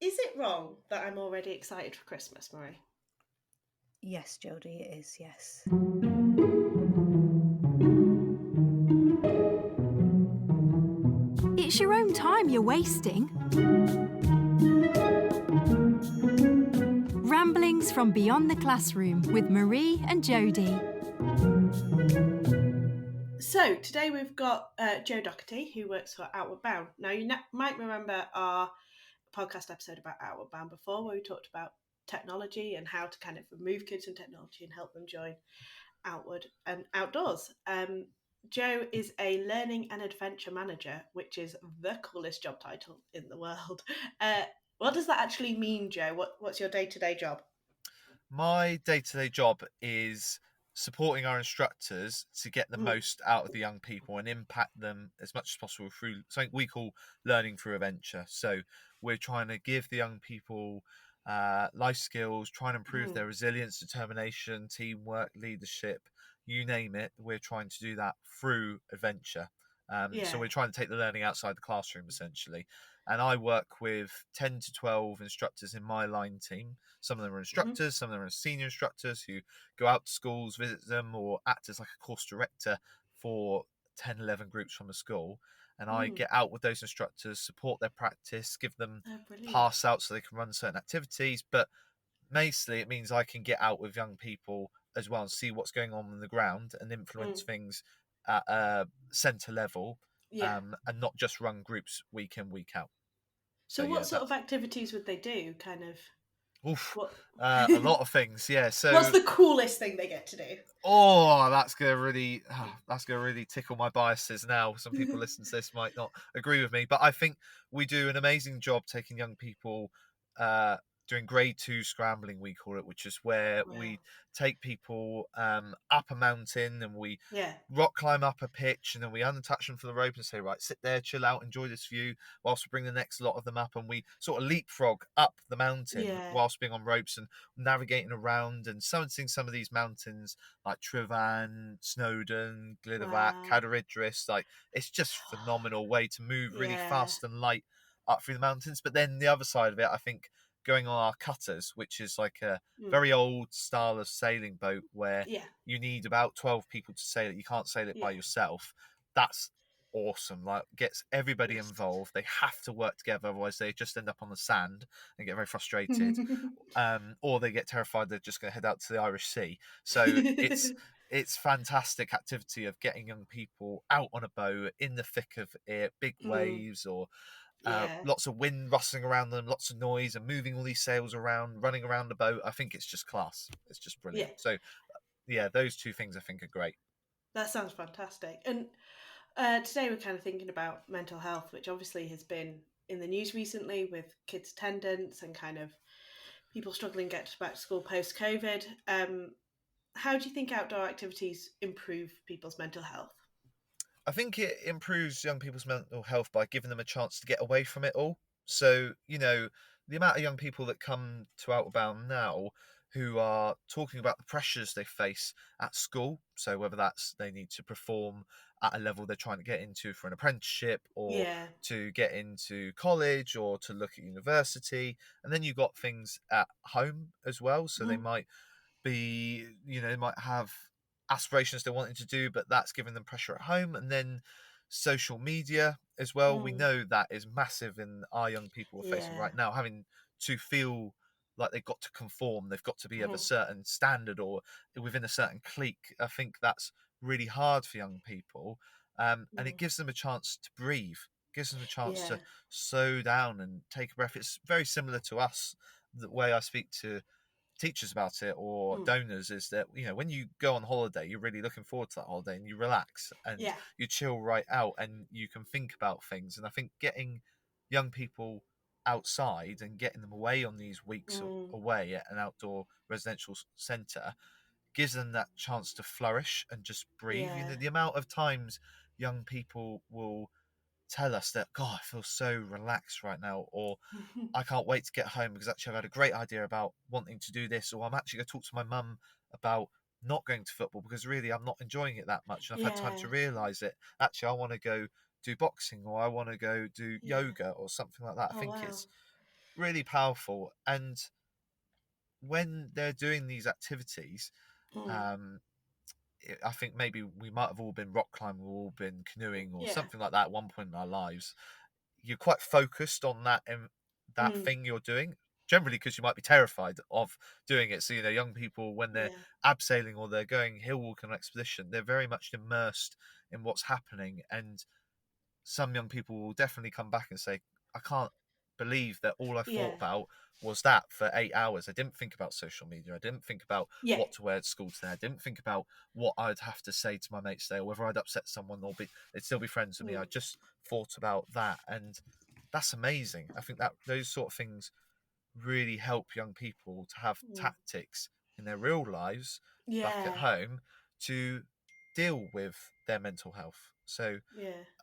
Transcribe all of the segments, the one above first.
Is it wrong that I'm already excited for Christmas, Marie? Yes, Jodi, it is, yes. It's your own time you're wasting. Ramblings from Beyond the Classroom with Marie and Jodi. So today we've got Joe Doherty, who works for Outward Boun. Now you might remember our podcast episode about Outward Boun before, where we talked about technology and how to kind of remove kids from technology and help them join outward and outdoors. Joe is a learning and adventure manager, which is the coolest job title in the world. What does that actually mean, Joe? What's your day-to-day job? My day-to-day job is supporting our instructors to get the most out of the young people and impact them as much as possible through something we call learning through adventure. So we're trying to give the young people life skills, trying to improve their resilience, determination, teamwork, leadership, you name it. We're trying to do that through adventure. So we're trying to take the learning outside the classroom, essentially. And I work with 10 to 12 instructors in my line team. Some of them are instructors, some of them are senior instructors who go out to schools, visit them, or act as like a course director for 10, 11 groups from a school. And I get out with those instructors, support their practice, give them pass out so they can run certain activities. But mostly it means I can get out with young people as well and see what's going on the ground and influence things at a centre level, and not just run groups week in, week out. So what sort of activities would they do? Kind of. A lot of things, yeah. So what's the coolest thing they get to do? Oh, that's gonna really tickle my biases now. Some people listening to this might not agree with me, but I think we do an amazing job taking young people doing grade 2 scrambling, we call it, which is where we take people up a mountain and we rock climb up a pitch, and then we untouch them for the rope and say, right, sit there, chill out, enjoy this view, whilst we bring the next lot of them up, and we sort of leapfrog up the mountain whilst being on ropes and navigating around and summiting some of these mountains like Trivan, Snowdon, Glidovat, Cadair Idris. Like, it's just a phenomenal way to move really fast and light up through the mountains. But then the other side of it, I think, going on our cutters, which is like a very old style of sailing boat where you need about 12 people to sail it. You can't sail it by yourself. That's awesome. Like, gets everybody involved. They have to work together, otherwise they just end up on the sand and get very frustrated. Or they get terrified they're just going to head out to the Irish Sea. So it's fantastic activity of getting young people out on a boat in the thick of it, big waves, or lots of wind rustling around them, lots of noise, and moving all these sails around, running around the boat. I think it's just class. It's just brilliant. So those two things I think are great. That sounds fantastic. And today we're kind of thinking about mental health, which obviously has been in the news recently with kids' attendance and kind of people struggling to get back to school post-COVID. How do you think outdoor activities improve people's mental health? I think it improves young people's mental health by giving them a chance to get away from it all. So, the amount of young people that come to Outward Boun now who are talking about the pressures they face at school. So whether that's they need to perform at a level they're trying to get into for an apprenticeship, or to get into college, or to look at university. And then you've got things at home as well. So they might be, they might have aspirations they're wanting to do, but that's giving them pressure at home. And then social media as well. We know that is massive in our young people are facing right now, having to feel like they've got to conform, they've got to be of a certain standard or within a certain clique. I think that's really hard for young people, and it gives them a chance to breathe, gives them a chance to slow down and take a breath. It's very similar to us. The way I speak to teachers about it, or donors, is that when you go on holiday, you're really looking forward to that holiday and you relax and you chill right out and you can think about things. And I think getting young people outside and getting them away on these weeks away at an outdoor residential centre gives them that chance to flourish and just breathe. The amount of times young people will tell us that, God, I feel so relaxed right now, or I can't wait to get home because actually I've had a great idea about wanting to do this, or I'm actually going to talk to my mum about not going to football because really I'm not enjoying it that much, and I've had time to realise it. Actually, I want to go do boxing, or I want to go do yoga or something like that. I think really powerful. And when they're doing these activities, um, I think maybe we might have all been rock climbing, we've all been canoeing or Yeah. something like that at one point in our lives. You're quite focused on that thing you're doing, generally because you might be terrified of doing it. So, you know, young people, when they're abseiling or they're going hill walking on expedition, they're very much immersed in what's happening. And some young people will definitely come back and say, I can't believe that all I thought about was that for 8 hours. I didn't think about social media. I didn't think about what to wear at school today. I didn't think about what I'd have to say to my mates today, or whether I'd upset someone or they'd still be friends with me. I just thought about that. And that's amazing. I think that those sort of things really help young people to have tactics in their real lives back at home to deal with their mental health. So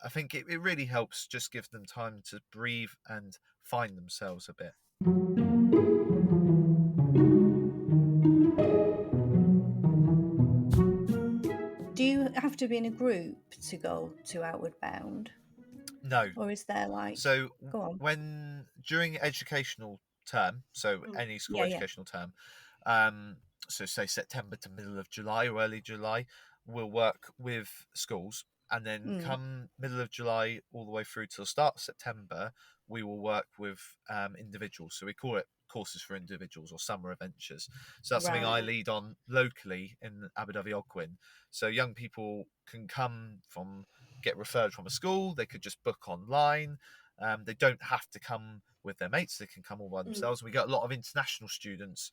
I think it really helps just give them time to breathe and find themselves a bit. Do you have to be in a group to go to Outward Bound? No. Or is there like... So Go on. when during educational term, so any school educational term, so say September to middle of July or early July, we'll work with schools, and then come middle of July all the way through till start of September, we will work with individuals. So we call it courses for individuals or summer adventures. So that's something I lead on locally in Abu Dhabi Ogwin. So young people can get referred from a school. They could just book online. They don't have to come with their mates. They can come all by themselves. We get a lot of international students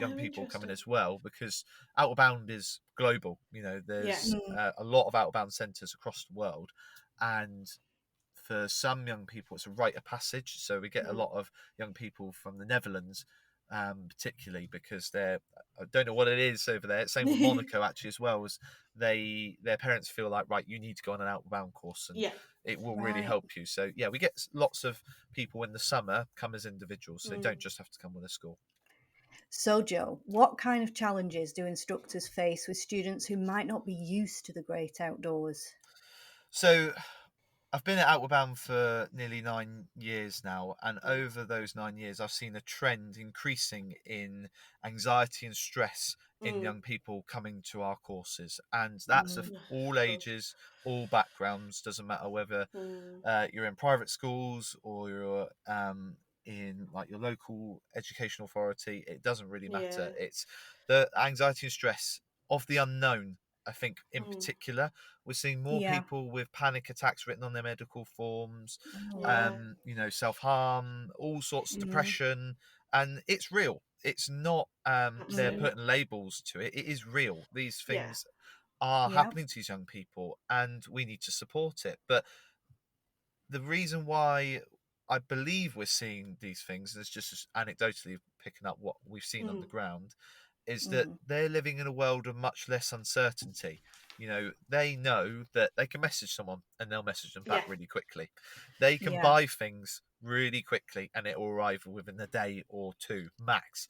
young people coming as well, because Outward Bound is global. You know, there's a lot of Outward Bound centres across the world, and for some young people, it's a rite of passage. So we get a lot of young people from the Netherlands, particularly because I don't know what it is over there. Same with Monaco actually as well, as their parents feel like, right, you need to go on an Outward Bound course, and it will really help you. So yeah, we get lots of people in the summer come as individuals, so they don't just have to come with a school. So, Joe, what kind of challenges do instructors face with students who might not be used to the great outdoors? So I've been at Outward Bound for nearly 9 years now, and over those 9 years, I've seen a trend increasing in anxiety and stress in young people coming to our courses, and that's of all ages, all backgrounds. Doesn't matter whether you're in private schools or you're in like your local education authority. It doesn't really matter. It's the anxiety and stress of the unknown. I think in particular, we're seeing more people with panic attacks written on their medical forms, you know, self-harm, all sorts of depression, and it's real. It's not they're putting labels to it. It is real. These things are happening to these young people, and we need to support it. But the reason why I believe we're seeing these things, and it's just anecdotally picking up what we've seen on the ground, is that they're living in a world of much less uncertainty. You know, they know that they can message someone and they'll message them back really quickly. They can buy things really quickly and it will arrive within a day or two max.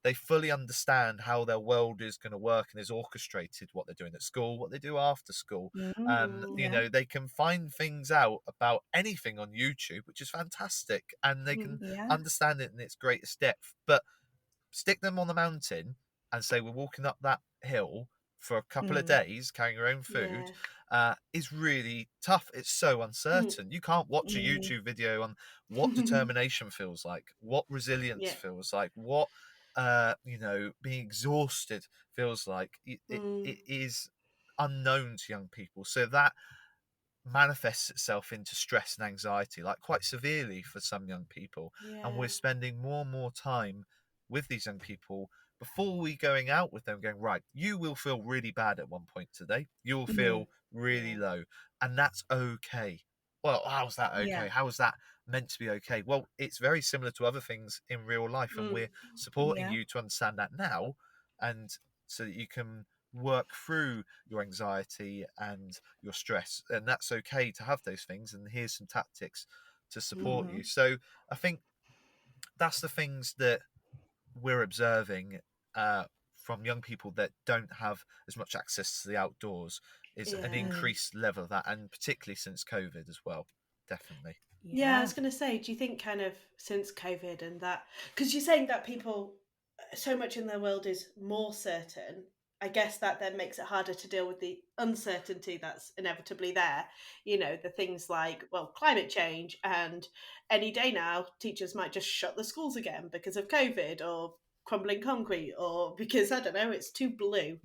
They fully understand how their world is going to work and is orchestrated, what they're doing at school, what they do after school. You know, they can find things out about anything on YouTube, which is fantastic, and they can understand it in its greatest depth. But stick them on the mountain and say we're walking up that hill for a couple of days carrying your own food is really tough. It's so uncertain. You can't watch a YouTube video on what determination feels like, what resilience feels like, what you know, being exhausted feels like. It is unknown to young people, so that manifests itself into stress and anxiety, like quite severely for some young people. And we're spending more and more time with these young people before we going out with them, going, right, you will feel really bad at one point today, you'll feel really low, and that's okay. Well, how's that okay? How is that meant to be okay? Well, it's very similar to other things in real life, and we're supporting you to understand that now, and so that you can work through your anxiety and your stress, and that's okay to have those things, and here's some tactics to support you. So I think that's the things that we're observing from young people that don't have as much access to the outdoors, is an increased level of that, and particularly since COVID as well, definitely. Yeah, I was going to say, do you think kind of since COVID and that, because you're saying that people, so much in their world is more certain, I guess that then makes it harder to deal with the uncertainty that's inevitably there. You know, the things like, well, climate change, and any day now, teachers might just shut the schools again because of COVID or crumbling concrete or because, I don't know, it's too blue.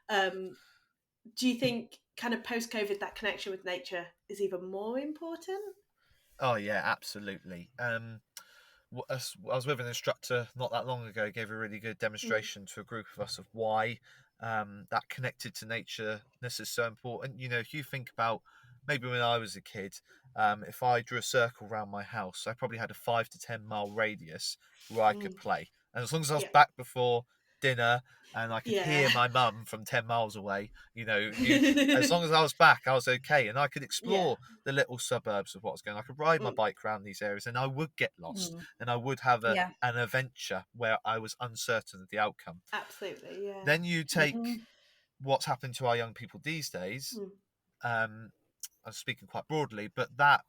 Do you think kind of post COVID that connection with nature is even more important? Oh yeah, absolutely. I was with an instructor not that long ago. Gave a really good demonstration to a group of us of why that connected to natureness is so important. You know, if you think about maybe when I was a kid, if I drew a circle around my house, I probably had a 5 to 10 mile radius where I could play, and as long as I was Yeah. back before dinner and I could Yeah. hear my mum from 10 miles away, as long as I was back, I was okay, and I could explore the little suburbs of what was going on. I could ride my bike around these areas, and I would get lost, and I would have Yeah. an adventure where I was uncertain of the outcome. Absolutely, yeah. Then you take what's happened to our young people these days. I'm speaking quite broadly, but that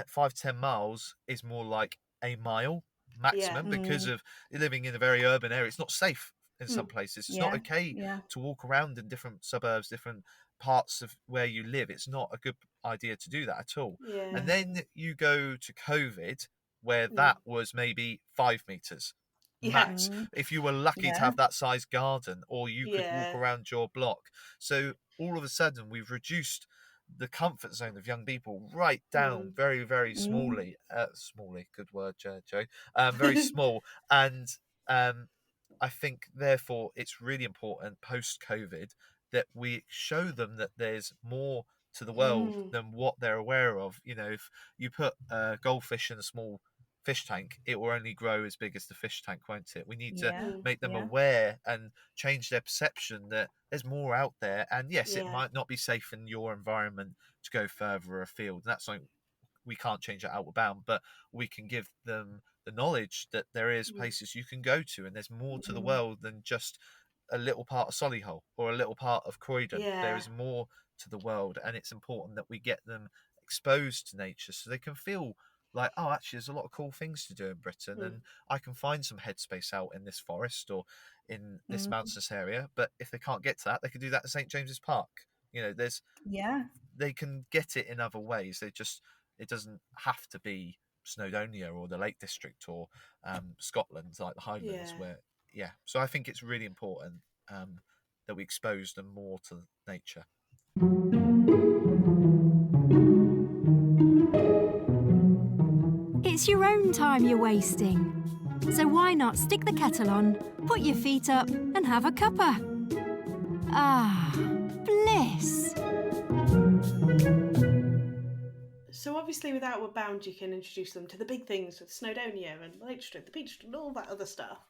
5 to 10 miles is more like a mile maximum because of living in a very urban area. It's not safe in some places. It's not okay to walk around in different suburbs, different parts of where you live. It's not a good idea to do that at all. Yeah. And then you go to COVID, where that was maybe 5 meters max, if you were lucky to have that size garden, or you could walk around your block. So all of a sudden we've reduced the comfort zone of young people right down very, very smally. Good word, Joe. Very small. And I think therefore it's really important post COVID that we show them that there's more to the world than what they're aware of. You know, if you put a goldfish in a small fish tank, it will only grow as big as the fish tank, won't it? We need to make them aware and change their perception that there's more out there. And yes, it might not be safe in your environment to go further afield. That's something we can't change at Outward Bound, but we can give them the knowledge that there is places you can go to, and there's more to the world than just a little part of Solihull or a little part of Croydon. There is more to the world, and it's important that we get them exposed to nature so they can feel like, oh, actually there's a lot of cool things to do in Britain, and I can find some headspace out in this forest or in this mountainous area. But if they can't get to that, they can do that at St James's Park. You know, they can get it in other ways. It doesn't have to be Snowdonia or the Lake District or Scotland, like the Highlands, where so I think it's really important that we expose them more to nature. It's your own time you're wasting. So why not stick the kettle on, put your feet up and have a cuppa? Ah, bliss. So obviously with Outward Bound you can introduce them to the big things with Snowdonia and Lake District, the Peak District and all that other stuff.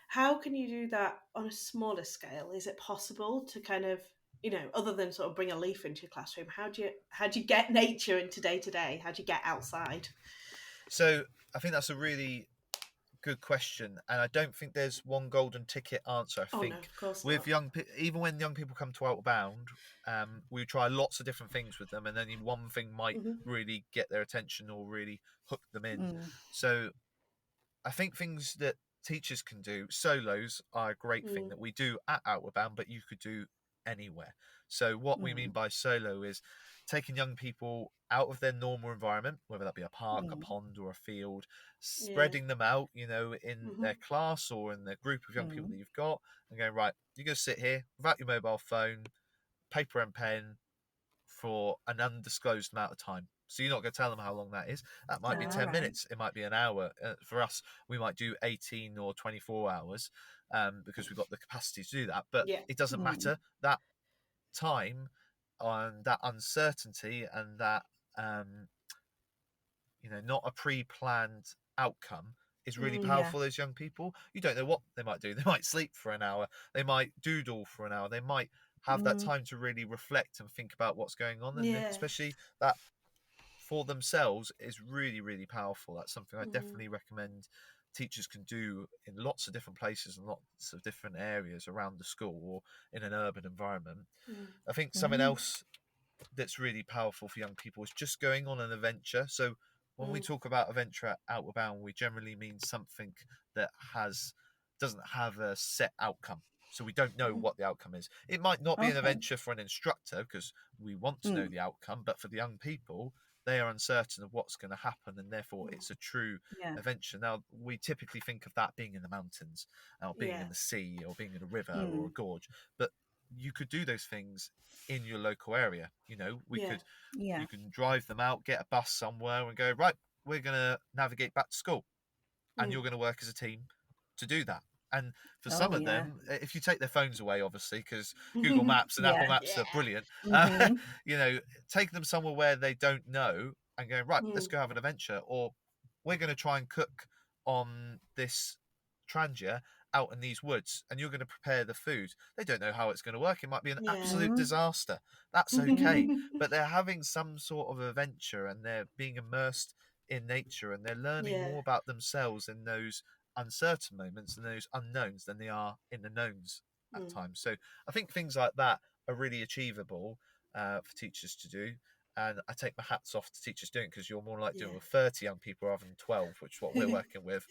How can you do that on a smaller scale? Is it possible to kind of, you know, other than sort of bring a leaf into your classroom, how do you get nature into day to day? How do you get outside? So I think that's a really good question, and I don't think there's one golden ticket answer. I think no, of course with not. even when young people come to Outward Bound, we try lots of different things with them, and then one thing might really get their attention or really hook them in. So I think things that teachers can do, solos are a great thing that we do at Outward Bound, but you could do anywhere. So what we mean by solo is taking young people out of their normal environment, whether that be a park, a pond, or a field, spreading them out, you know, in their class or in the group of young people that you've got, and going, right, you're going to sit here without your mobile phone, paper and pen for an undisclosed amount of time. So you're not going to tell them how long that is. That might be 10 minutes. It might be an hour. For us, we might do 18 or 24 hours because we've got the capacity to do that. But it doesn't matter. That time and that uncertainty and that, not a pre-planned outcome is really powerful. Those young people, you don't know what they might do. They might sleep for an hour. They might doodle for an hour. They might have that time to really reflect and think about what's going on. And especially that for themselves is really, really powerful. That's something I definitely recommend teachers can do in lots of different places and lots of different areas around the school or in an urban environment. I think something else that's really powerful for young people is just going on an adventure. So when we talk about adventure at Outward Boun, we generally mean something that doesn't have a set outcome. So we don't know what the outcome is. It might not be an Okay. adventure for an instructor because we want to know the outcome, but for the young people, they are uncertain of what's going to happen, and therefore it's a true Yeah. adventure. Now, we typically think of that being in the mountains, or being in the sea, or being in a river or a gorge, but you could do those things in your local area. You know, Yeah. you can drive them out, get a bus somewhere, and go, right, we're going to navigate back to school, and you're going to work as a team to do that. And for some of them, if you take their phones away, obviously, because Google Maps and Apple Maps are brilliant, you know, take them somewhere where they don't know and go, right, let's go have an adventure, or we're going to try and cook on this trangia out in these woods, and you're going to prepare the food. They don't know how it's going to work. It might be an absolute disaster. That's okay. But they're having some sort of adventure, and they're being immersed in nature, and they're learning more about themselves in those uncertain moments and those unknowns than they are in the knowns at times. So I think things like that are really achievable for teachers to do. And I take my hats off to teachers doing it, because you're more likely dealing with 30 young people rather than 12, which is what we're working with.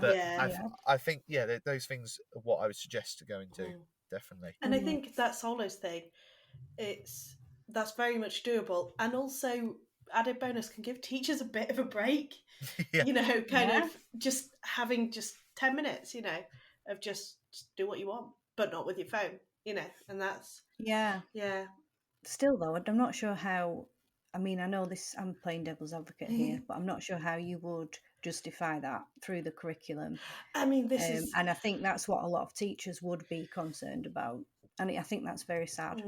But I think, those things are what I would suggest to go and do, definitely. And I think that solos thing, that's very much doable. And also, added bonus can give teachers a bit of a break. You know, of just having just 10 minutes, you know, of just do what you want, but not with your phone, you know, and that's... Yeah. Still, though, I'm not sure how... I mean, I know this, I'm playing devil's advocate here, but I'm not sure how you would justify that through the curriculum. I mean, this is... And I think that's what a lot of teachers would be concerned about. And I think that's very sad.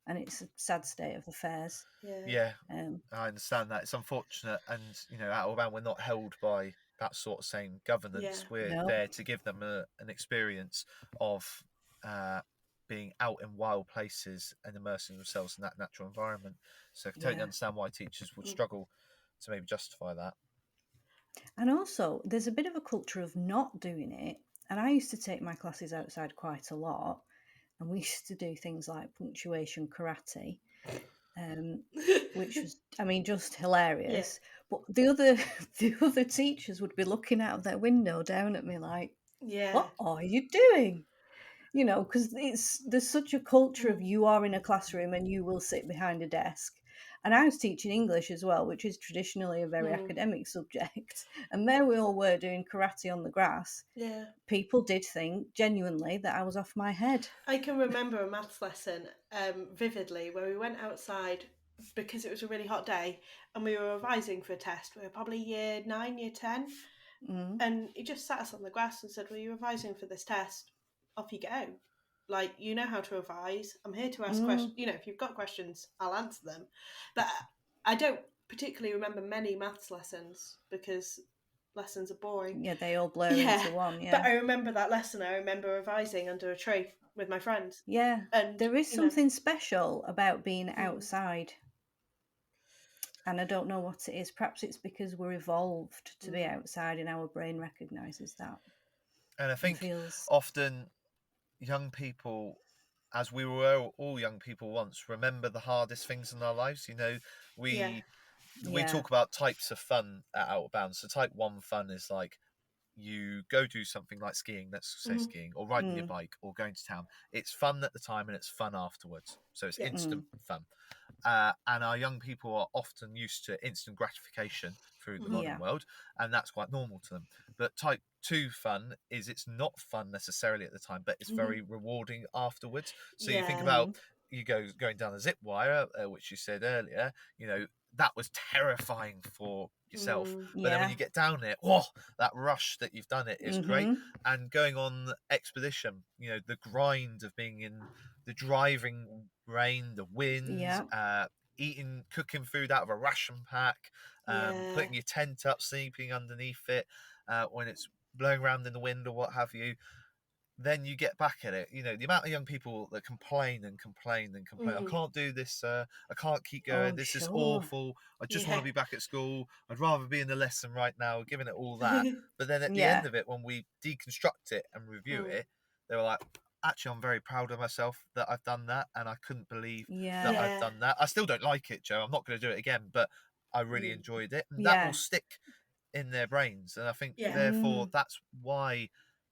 And it's a sad state of affairs. I understand that. It's unfortunate. And, you know, at Outward Boun, we're not held by that sort of same governance. We're there to give them an experience of being out in wild places and immersing themselves in that natural environment. So I can totally understand why teachers would struggle to maybe justify that. And also, there's a bit of a culture of not doing it. And I used to take my classes outside quite a lot. And we used to do things like punctuation karate, which was, I mean, just hilarious. But the other teachers would be looking out of their window down at me like, what are you doing? You know, because there's such a culture of you are in a classroom and you will sit behind a desk. And I was teaching English as well, which is traditionally a very academic subject. And there we all were doing karate on the grass. People did think genuinely that I was off my head. I can remember a maths lesson vividly where we went outside because it was a really hot day and we were revising for a test. We were probably year 9, year 10. And he just sat us on the grass and said, well, you're revising for this test. Off you go. Like, you know how to revise. I'm here to ask questions. You know, if you've got questions, I'll answer them. But I don't particularly remember many maths lessons because lessons are boring. Yeah, they all blur into one. Yeah. But I remember that lesson. I remember revising under a tree with my friends. Yeah. And there is something special about being outside. And I don't know what it is. Perhaps it's because we're evolved to be outside and our brain recognises that. And I think often young people, as we were all young people once, remember the hardest things in our lives. You know, we talk about types of fun at Outward Boun. So type 1 fun is like you go do something like skiing, let's say skiing, or riding your bike, or going to town. It's fun at the time and it's fun afterwards. So it's instant fun. And our young people are often used to instant gratification through the modern world, and that's quite normal to them. But type 2 fun is it's not fun necessarily at the time, but it's very rewarding afterwards. So you think about going down a zip wire, which you said earlier, you know, that was terrifying for yourself. But then when you get down it, that rush that you've done it is great. And going on expedition, you know, the grind of being in the driving rain, the wind, cooking food out of a ration pack, putting your tent up, sleeping underneath it when it's blowing around in the wind or what have you. Then you get back at it. You know, the amount of young people that complain and complain and complain. I can't do this. I can't keep going. This is awful. I just want to be back at school. I'd rather be in the lesson right now, giving it all that. But then at the end of it, when we deconstruct it and review it, they were like, actually, I'm very proud of myself that I've done that. And I couldn't believe that I've done that. I still don't like it, Joe. I'm not going to do it again. But I really enjoyed it, and that will stick in their brains. And I think therefore that's why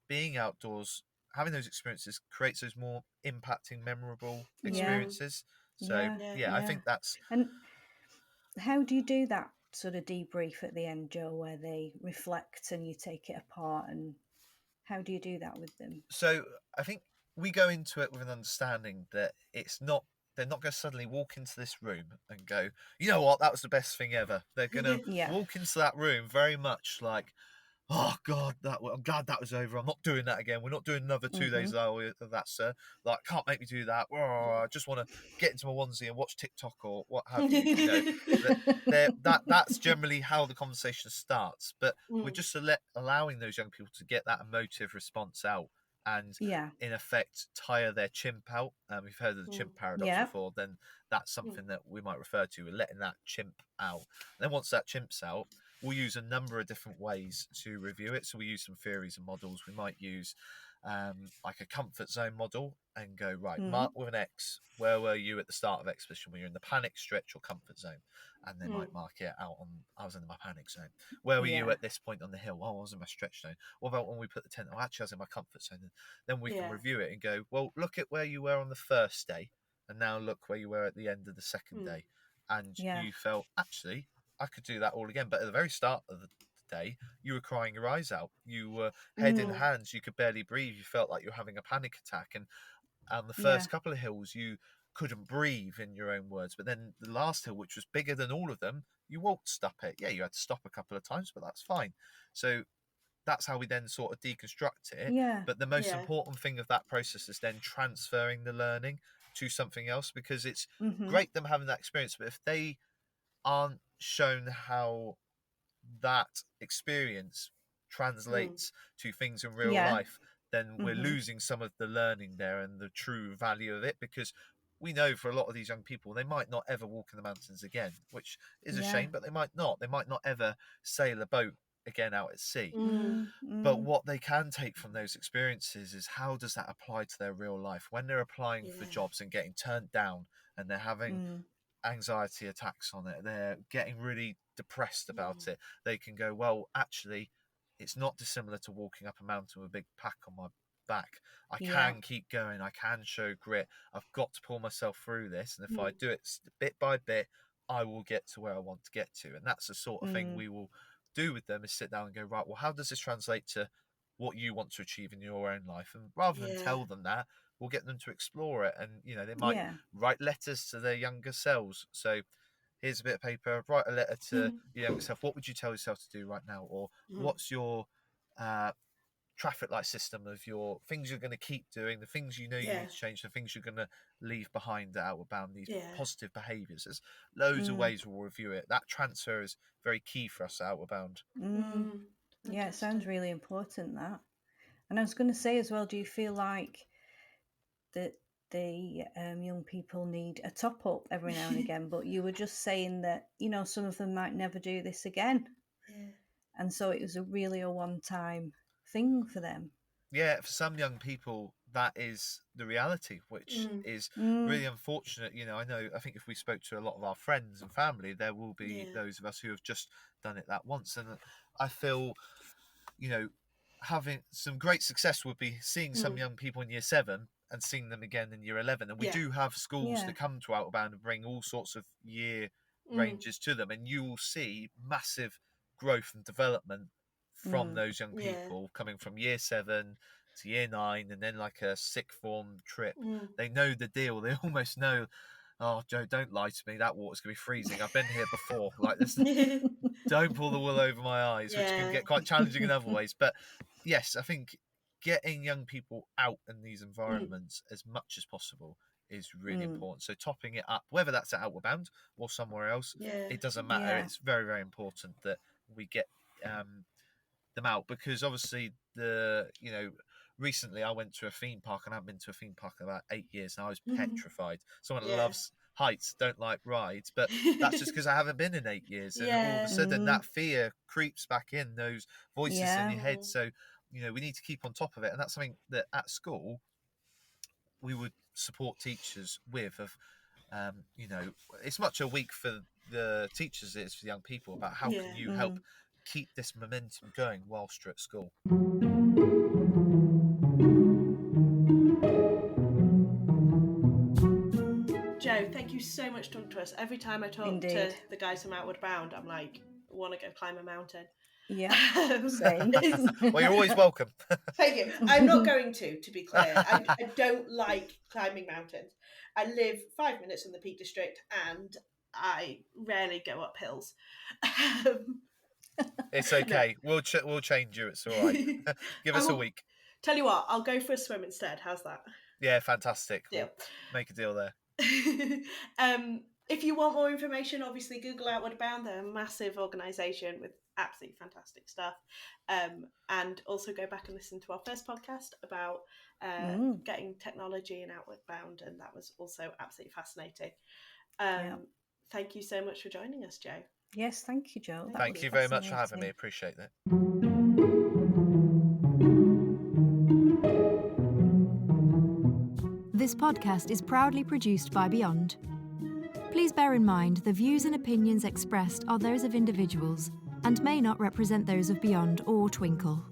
being outdoors, having those experiences, creates those more impacting, memorable experiences. So I think that's. And how do you do that sort of debrief at the end, Joe, where they reflect and you take it apart, and how do you do that with them? So I think we go into it with an understanding that they're not going to suddenly walk into this room and go, you know what, that was the best thing ever. They're going to walk into that room very much like, oh God, I'm glad that was over. I'm not doing that again. We're not doing another 2 days of that, sir. Like, can't make me do that. Oh, I just want to get into my onesie and watch TikTok or what have you. That's generally how the conversation starts. But we're just allowing those young people to get that emotive response out and, in effect, tire their chimp out. We've heard of the chimp paradox before. Then that's something that we might refer to. We're letting that chimp out. And then once that chimp's out, we'll use a number of different ways to review it. So we use some theories and models. We might use like a comfort zone model and go, right, mark with an X, where were you at the start of expedition? Were you in the panic, stretch, or comfort zone? And they might mark it out on, I was in my panic zone. Where were you at this point on the hill? Oh, I was in my stretch zone. What about when we put the tent? Oh, actually, I was in my comfort zone. And then we can review it and go, well, look at where you were on the first day, and now look where you were at the end of the second day. And you felt, actually, I could do that all again. But at the very start of the day, you were crying your eyes out. You were head in hands. You could barely breathe. You felt like you were having a panic attack. And on the first couple of hills, you couldn't breathe, in your own words. But then the last hill, which was bigger than all of them, you waltzed up it. Yeah, you had to stop a couple of times, but that's fine. So that's how we then sort of deconstruct it. But the most important thing of that process is then transferring the learning to something else, because it's great them having that experience, but if they aren't shown how that experience translates to things in real life, then we're losing some of the learning there and the true value of it, because we know for a lot of these young people, they might not ever walk in the mountains again, which is a shame, but they might not ever sail a boat again out at sea. But what they can take from those experiences is, how does that apply to their real life when they're applying for jobs and getting turned down, and they're having anxiety attacks on it, they're getting really depressed about it. They can go, well, actually, it's not dissimilar to walking up a mountain with a big pack on my back. I can keep going. I can show grit. I've got to pull myself through this, and if I do it bit by bit, I will get to where I want to get to. And that's the sort of thing we will do with them, is sit down and go, right, well, how does this translate to what you want to achieve in your own life? And rather than tell them that, we'll get them to explore it. And they might write letters to their younger selves. So here's a bit of paper, write a letter to your younger self. What would you tell yourself to do right now? Or what's your traffic light system of your things you're going to keep doing, the things you need to change, the things you're going to leave behind at Outward Boun, these positive behaviours. There's loads of ways we'll review it. That transfer is very key for us at Outward Boun. Yeah, it sounds really important, that. And I was going to say as well, do you feel like that the young people need a top up every now and again? But you were just saying that, some of them might never do this again. And so it was really a one-time thing for them. Yeah, for some young people, that is the reality, which is really unfortunate. I think if we spoke to a lot of our friends and family, there will be those of us who have just done it that once. And I feel, having some great success would be seeing some young people in year 7 and seeing them again in year 11. And we do have schools that come to Outward Boun and bring all sorts of year ranges to them. And you will see massive growth and development from those young people coming from year 7 to year 9, and then like a sixth form trip. They know the deal. They almost know, oh, Joe, don't lie to me, that water's gonna be freezing, I've been here before. Like this, don't pull the wool over my eyes, which can get quite challenging in other ways. But yes, I think getting young people out in these environments as much as possible is really important. So topping it up, whether that's at Outward Boun or somewhere else, it doesn't matter. It's very, very important that we get them out, because obviously recently I went to a theme park, and I haven't been to a theme park in about 8 years, and I was petrified. Someone that loves heights, don't like rides, but that's just because I haven't been in 8 years. And all of a sudden that fear creeps back in, those voices in your head. So we need to keep on top of it, and that's something that at school we would support teachers with, of You know, it's much a week for the teachers as it is for the young people about how can you help keep this momentum going whilst you're at school. Joe, thank you so much for talking to us. Every time I talk to the guys from Outward Bound, I'm like, I want to go climb a mountain. Yeah, same. Well, you're always welcome. Thank you. I'm not going to be clear. I don't like climbing mountains. I live 5 minutes from the Peak District and I rarely go up hills. It's okay. No. We'll change you. It's all right. Give us a week. Tell you what, I'll go for a swim instead. How's that? Yeah, fantastic. Deal. We'll make a deal there. If you want more information, obviously Google Outward Bound. They're a massive organisation with absolutely fantastic stuff. And also go back and listen to our first podcast about getting technology in Outward Bound, and that was also absolutely fascinating. Thank you so much for joining us, Joe. Yes, thank you, Joe. Thank you very much for having me. Appreciate that. This podcast is proudly produced by Beyond. Please bear in mind the views and opinions expressed are those of individuals and may not represent those of Beyond or Twinkle.